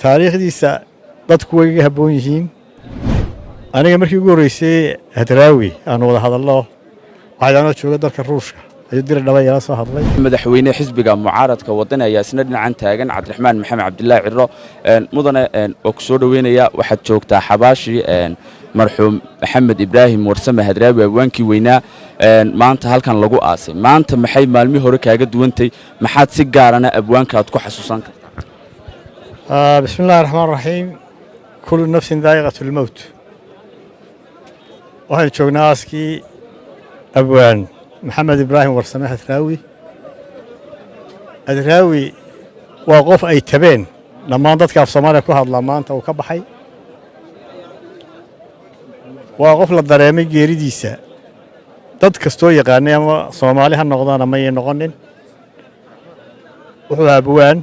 taariikhdiisa dadku way iga habboon yihiin aniga markii ugu horreysay hadraawi aan wada hadallo waxaanoo jooga dalka ruushka ayuu diri dhaba yala soo hadlay madaxweyne xisbiga mucaaradka waddan ayaa isna dhinacan taagan cabdiraxmaan maxamed cabdilaahi ciro mudane oo ku soo dhaweynaya waxaad joogtaa xabaashii marxuum maxamed ibraahim warsame hadraawi abwaankii weynaa maanta halkan lagu aasay maanta maxay maalmihii hore kaaga duwantay maxaad si gaarana abwaanka aad ku xasuusan kartaa bismillaahir rahmaanir rahiim kullu nafsin daa'iqatul mawt waxaan joognaa aaskii abwaan محمد إبراهيم ورسمه هدراوي وقف أي تبين لما ضدك في صوماليا كوهاد لما أنت وكبحي وقف للضرامي جيريديسا ضدك استوي غانيا صوماليا النقضان ما ينغنن وهو أبوان